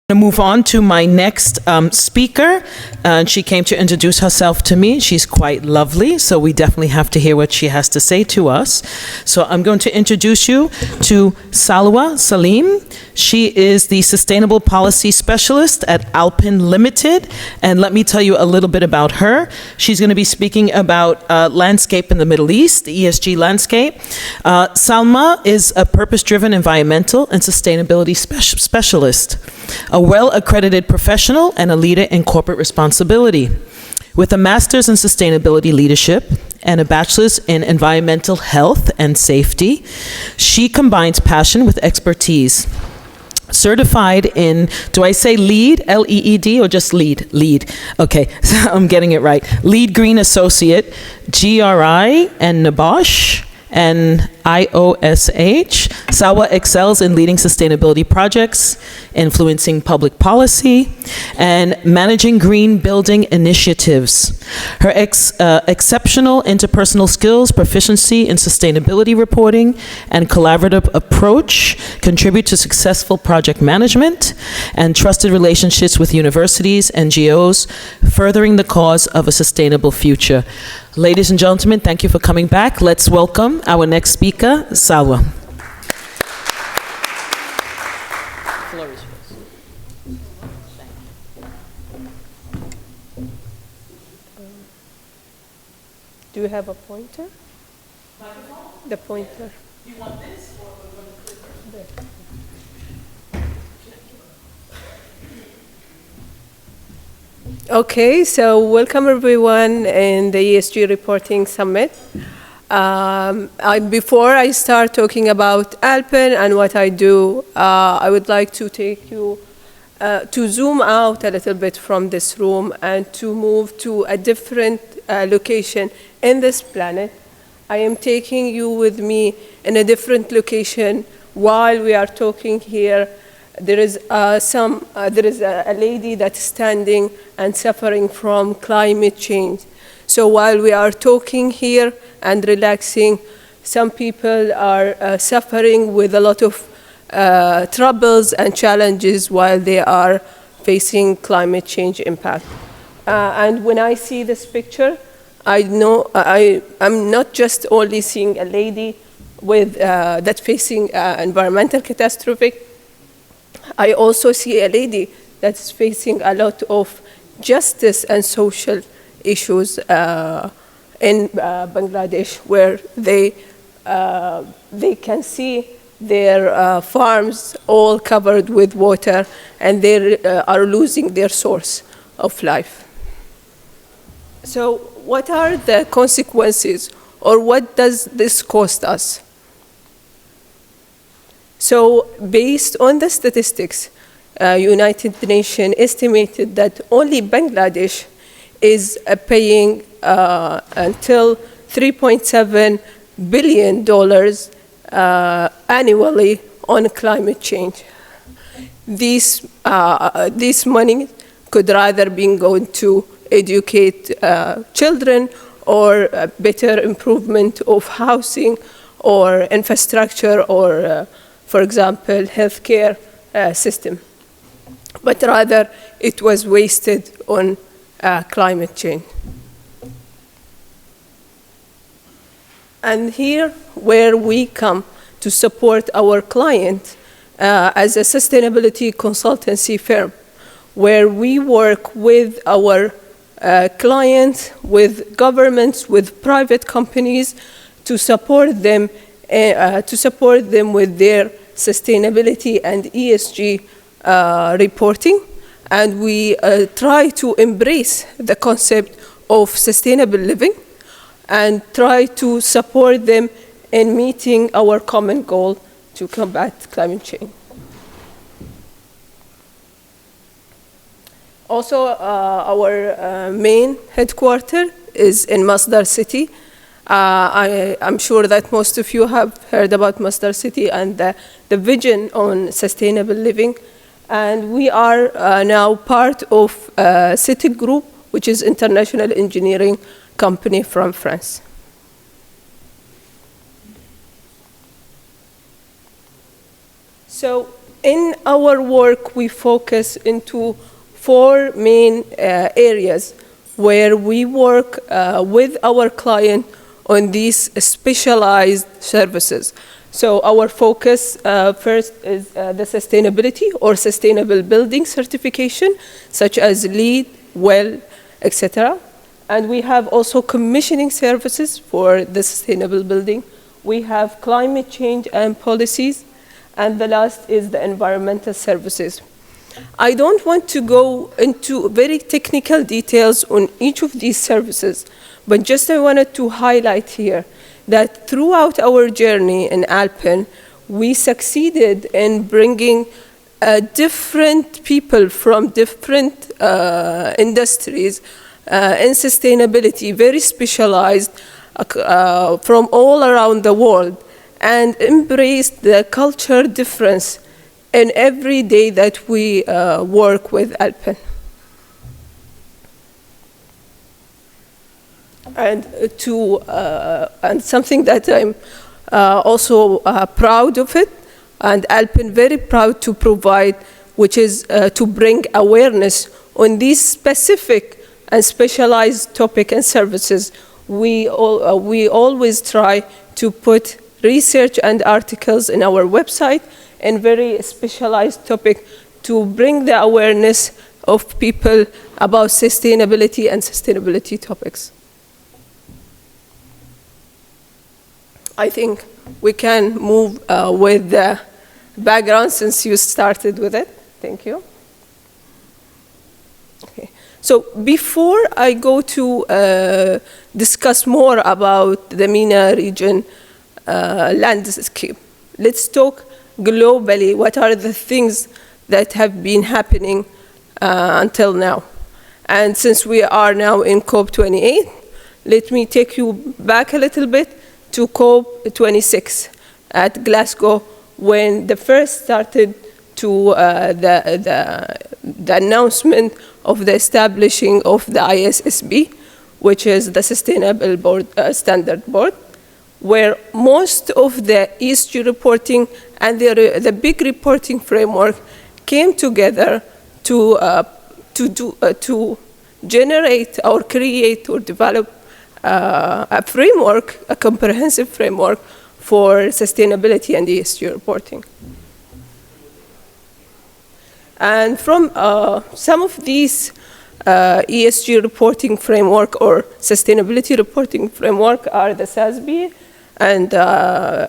To move on to my next speaker. She came to introduce herself to me. She's quite lovely, so we definitely have to hear what she has to say to us. So I'm going to introduce you to Salwa Salem. She is the Sustainable Policy Specialist at Alpin Limited, and let me tell you a little bit about her. She's going to be speaking about landscape in the Middle East, the ESG landscape. Salma is a purpose-driven environmental and sustainability specialist, a well-accredited professional and a leader in corporate responsibility. With a master's in sustainability leadership and a bachelor's in environmental health and safety, she combines passion with expertise. Certified in, do I say LEED, L-E-E-D, or just LEED? LEED, okay, so I'm getting it right. LEED Green Associate, GRI and NABOSH, and IOSH. Salwa excels in leading sustainability projects, influencing public policy, and managing green building initiatives. Her exceptional interpersonal skills, proficiency in sustainability reporting, and collaborative approach contribute to successful project management and trusted relationships with universities, NGOs, furthering the cause of a sustainable future. Ladies and gentlemen, thank you for coming back. Let's welcome our next speaker, Salwa. Do you have a pointer? The pointer. Do you want this or we're going to click first? Okay, so welcome everyone in the ESG Reporting Summit. Before I start talking about Alpin and what I do, I would like to take you to zoom out a little bit from this room and to move to a different location in this planet. I am taking you with me in a different location while we are talking here. There is a lady that's standing and suffering from climate change. So while we are talking here and relaxing, some people are suffering with a lot of troubles and challenges while they are facing climate change impact. And when I see this picture, I know I'm not just only seeing a lady with that's facing environmental catastrophe. I also see a lady that's facing a lot of justice and social issues in Bangladesh, where they can see their farms all covered with water, and they are losing their source of life. So what are the consequences, or what does this cost us? So based on the statistics, United Nations estimated that only Bangladesh is paying until $3.7 billion annually on climate change. This money could rather be going to educate children, or better improvement of housing or infrastructure, or for example, healthcare system. But rather, it was wasted on climate change. And here, where we come to support our client as a sustainability consultancy firm, where we work with our clients, with governments, with private companies, to support them with their sustainability and ESG reporting. And we try to embrace the concept of sustainable living and try to support them in meeting our common goal to combat climate change. Also, our main headquarters is in Masdar City. I'm sure that most of you have heard about Masdar City and the vision on sustainable living. And we are now part of CITIC Group, which is international engineering company from France. So in our work, we focus into 4 main areas where we work with our client on these specialized services. So our focus first is the sustainability or sustainable building certification, such as LEED, WELL, etc. And we have also commissioning services for the sustainable building. We have climate change and policies. And the last is the environmental services. I don't want to go into very technical details on each of these services, but just I wanted to highlight here that throughout our journey in Alpin, we succeeded in bringing different people from different industries in sustainability, very specialized from all around the world, and embrace the culture difference in every day that we work with Alpin. And something that I'm also proud of it, and Alpin very proud to provide, which is to bring awareness on these specific and specialized topic and services. We always try to put research and articles in our website and very specialized topic to bring the awareness of people about sustainability and sustainability topics. I think we can move with the background since you started with it. Thank you. Okay. So before I go to discuss more about the MENA region landscape, let's talk globally. What are the things that have been happening until now? And since we are now in COP28, let me take you back a little bit to COP26 at Glasgow, when the first started to the announcement of the establishing of the ISSB, which is the Sustainable Board, Standard Board, where most of the ESG reporting and the big reporting framework came together to generate or create or develop a framework, a comprehensive framework for sustainability and ESG reporting. And from some of these ESG reporting framework or sustainability reporting framework are the SASB and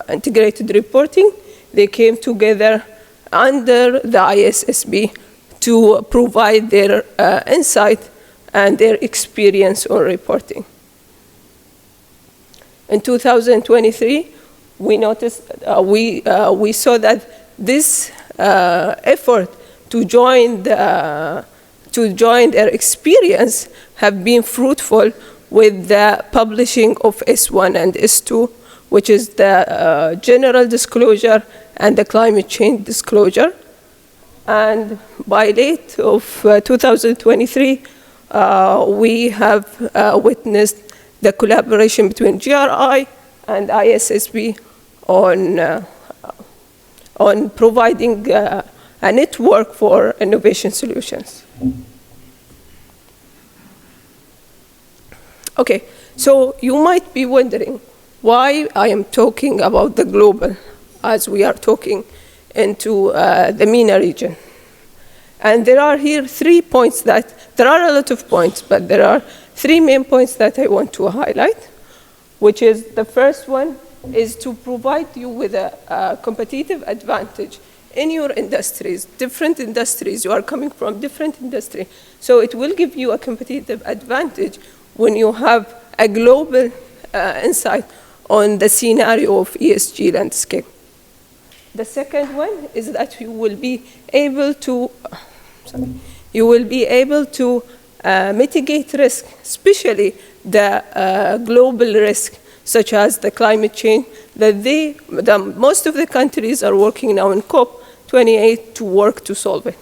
integrated reporting. They came together under the ISSB to provide their insight and their experience on reporting. In 2023, we noticed, we saw that this effort to join their experience have been fruitful with the publishing of S1 and S2, which is the general disclosure and the climate change disclosure. And by late of 2023, we have witnessed the collaboration between GRI and ISSB on providing a network for innovation solutions. Okay, so you might be wondering why I am talking about the global as we are talking into the MENA region. And there are here 3 points there are a lot of points, but there are 3 main points that I want to highlight, which is the first one is to provide you with a competitive advantage in your industries, different industries. You are coming from different industry. So it will give you a competitive advantage when you have a global insight on the scenario of ESG landscape. The second one is that you will be able to mitigate risk, especially the global risk, such as the climate change, that most of the countries are working now in COP28 to work to solve it.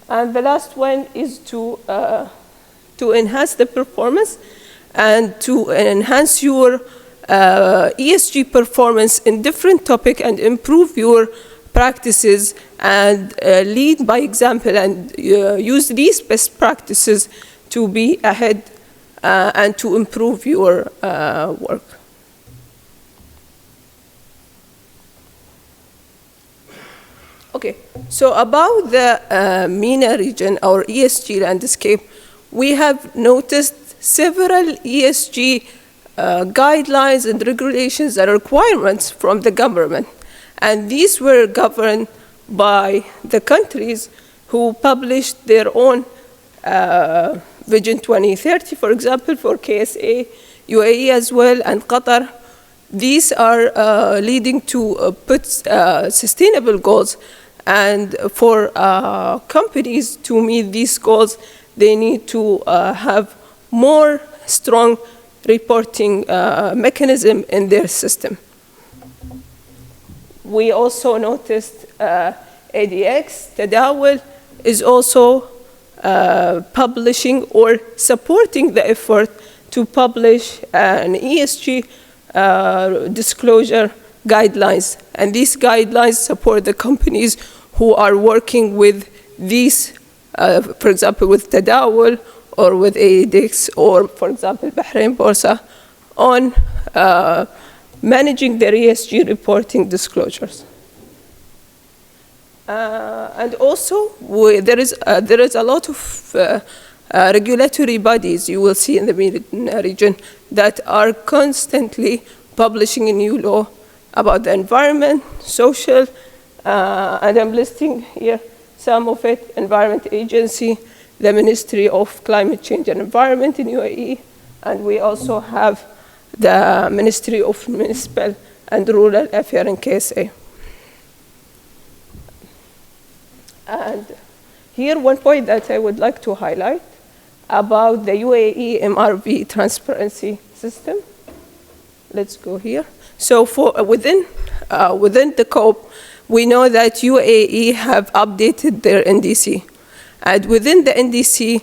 And the last one is to enhance the performance and to enhance your ESG performance in different topics and improve your practices and lead by example and use these best practices to be ahead and to improve your work. Okay, so about the MENA region, our ESG landscape, we have noticed several ESG guidelines and regulations and requirements from the government. And these were governed by the countries who published their own Vision 2030, for example, for KSA, UAE as well, and Qatar. These are leading to put sustainable goals. And for companies to meet these goals, they need to have more strong reporting mechanism in their system. We also noticed ADX, Tadawul, is also publishing or supporting the effort to publish an ESG disclosure guidelines. And these guidelines support the companies who are working with these, for example, with Tadawul or with ADX or, for example, Bahrain Borsa, on managing their ESG reporting disclosures. And also, there is a lot of regulatory bodies you will see in the MENA region that are constantly publishing a new law about the environment, social, and I'm listing here some of it: Environment Agency, the Ministry of Climate Change and Environment in UAE, and we also have the Ministry of Municipal and Rural Affairs in KSA. And here, one point that I would like to highlight about the UAE MRV transparency system. Let's go here. So within the COP, we know that UAE have updated their NDC. And within the NDC,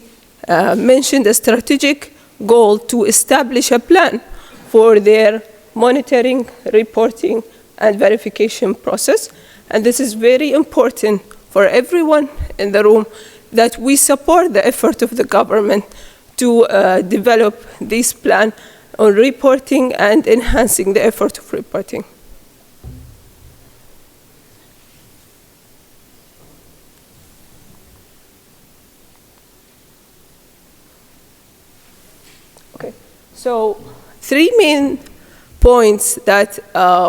mentioned a strategic goal to establish a plan for their monitoring, reporting, and verification process. And this is very important for everyone in the room, that we support the effort of the government to develop this plan on reporting and enhancing the effort of reporting. Okay, so 3 main points that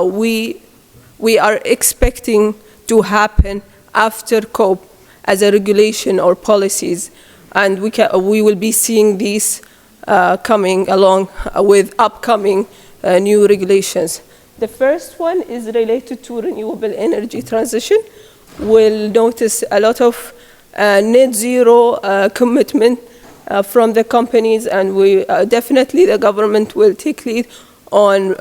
we are expecting to happen after COP as a regulation or policies, and we will be seeing these coming along with upcoming new regulations. The first one is related to renewable energy transition. We'll notice a lot of net zero commitment from the companies, and we definitely the government will take lead on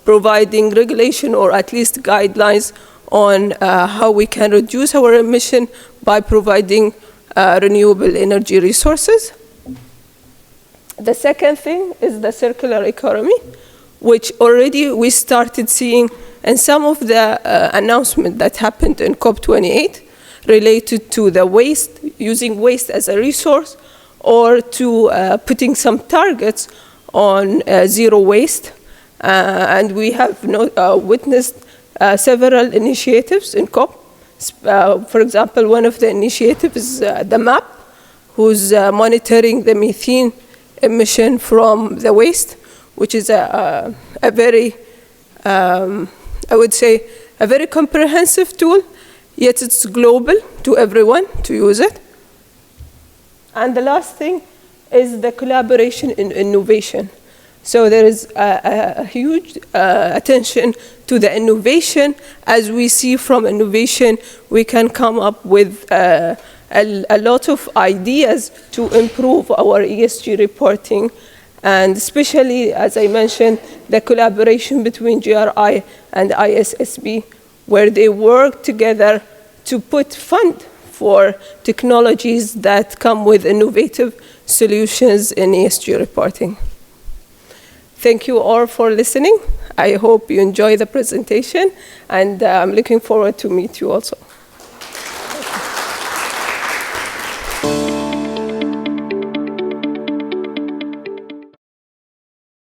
providing regulation or at least guidelines on how we can reduce our emission by providing renewable energy resources. The second thing is the circular economy, which already we started seeing in some of the announcements that happened in COP28 related to the waste, using waste as a resource, or to putting some targets on zero waste. And we have witnessed several initiatives in COP. For example, one of the initiatives is the MAP, who's monitoring the methane emission from the waste, which is a very, I would say, a very comprehensive tool, yet it's global to everyone to use it. And the last thing is the collaboration in innovation. So there is a huge attention to the innovation. As we see from innovation, we can come up with a lot of ideas to improve our ESG reporting, and especially, as I mentioned, the collaboration between GRI and ISSB, where they work together to put fund for technologies that come with innovative solutions in ESG reporting. Thank you all for listening. I hope you enjoy the presentation, and I'm looking forward to meet you also.